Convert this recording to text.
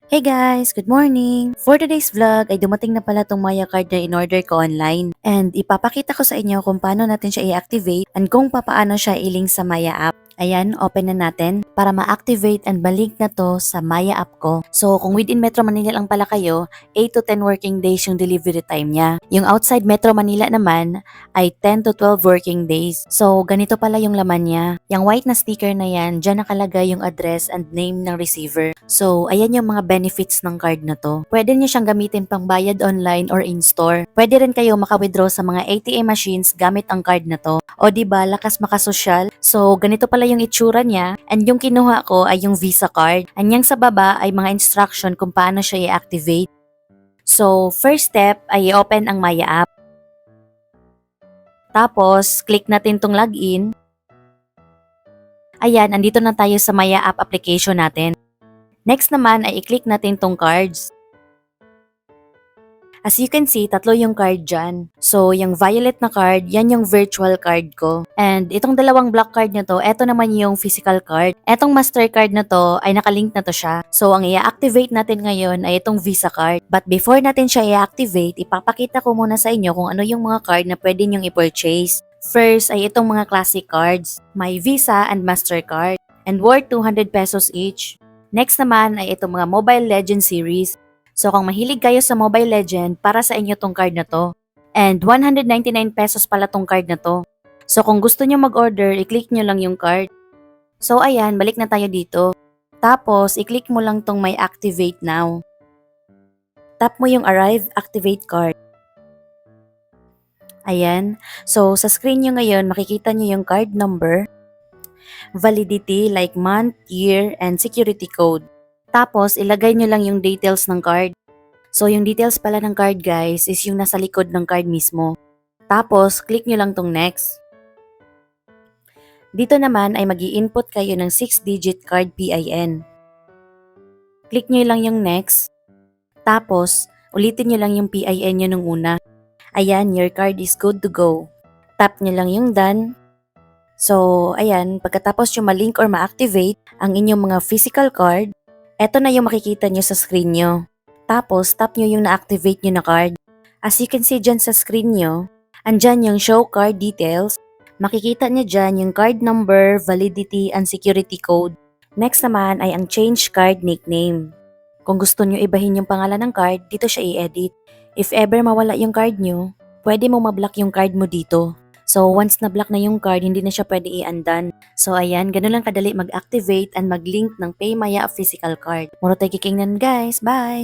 Hey guys! Good morning! For today's vlog ay dumating na pala tong Maya card na in-order ko online. And ipapakita ko sa inyo kung paano natin siya i-activate and kung paano siya i-link sa Maya app. Ayan, open na natin para ma-activate and ma-link na to sa Maya app ko. So kung within Metro Manila lang pala kayo, 8 to 10 working days yung delivery time niya. Yung outside Metro Manila naman ay 10 to 12 working days. So ganito pala yung laman niya. Yung white na sticker na yan, dyan nakalagay yung address and name ng receiver. So ayan yung mga benefits ng card na to. Pwede niyo siyang gamitin pang bayad online or in-store. Pwede rin kayo maka-withdraw sa mga ATM machines gamit ang card na to. O diba, lakas makasosyal. So ganito pala yung itsura niya, and yung kinuha ko ay yung Visa card. Anyang sa baba ay mga instruction kung paano siya i-activate. So first step ay i-open ang Maya app. Tapos click natin tong login. Ayan, andito na tayo sa Maya app application natin. Next naman ay i-click natin tong cards. As you can see, tatlo yung card dyan. So, yung violet na card, yan yung virtual card ko. And itong dalawang black card na to, eto naman yung physical card. Etong Mastercard na to, ay nakalink na to siya. So, ang i-activate natin ngayon ay itong Visa card. But before natin siya i-activate, ipapakita ko muna sa inyo kung ano yung mga card na pwede nyong i-purchase. First ay itong mga classic cards. May Visa and Mastercard. And worth 200 pesos each. Next naman ay itong mga Mobile Legends series. So kung mahilig kayo sa Mobile Legend, para sa inyo tong card na to. And 199 pesos pala tong card na to. So kung gusto nyo mag-order, i-click nyo lang yung card. So ayan, balik na tayo dito. Tapos, i-click mo lang tong may activate now. Tap mo yung arrive, activate card. Ayan. So sa screen nyo ngayon, makikita nyo yung card number, validity like month, year, and security code. Tapos, ilagay nyo lang yung details ng card. So, yung details pala ng card guys is yung nasa likod ng card mismo. Tapos, click nyo lang tong next. Dito naman ay mag-i-input kayo ng 6-digit card PIN. Click nyo lang yung next. Tapos, ulitin nyo lang yung PIN nyo nung una. Ayan, your card is good to go. Tap nyo lang yung done. So, ayan, pagkatapos nyo ma-link or ma-activate ang inyong mga physical card, eto na yung makikita nyo sa screen nyo. Tapos, tap nyo yung na-activate nyo na card. As you can see dyan sa screen nyo, andyan yung show card details. Makikita nyo dyan yung card number, validity, and security code. Next naman ay ang change card nickname. Kung gusto nyo ibahin yung pangalan ng card, dito siya i-edit. If ever mawala yung card nyo, pwede mo ma-block yung card mo dito. So, once na-block na yung card, hindi na siya pwede i-undan. So, ayan, ganun lang kadali mag-activate and mag-link ng PayMaya physical card. Muro tayo kikingnan guys. Bye!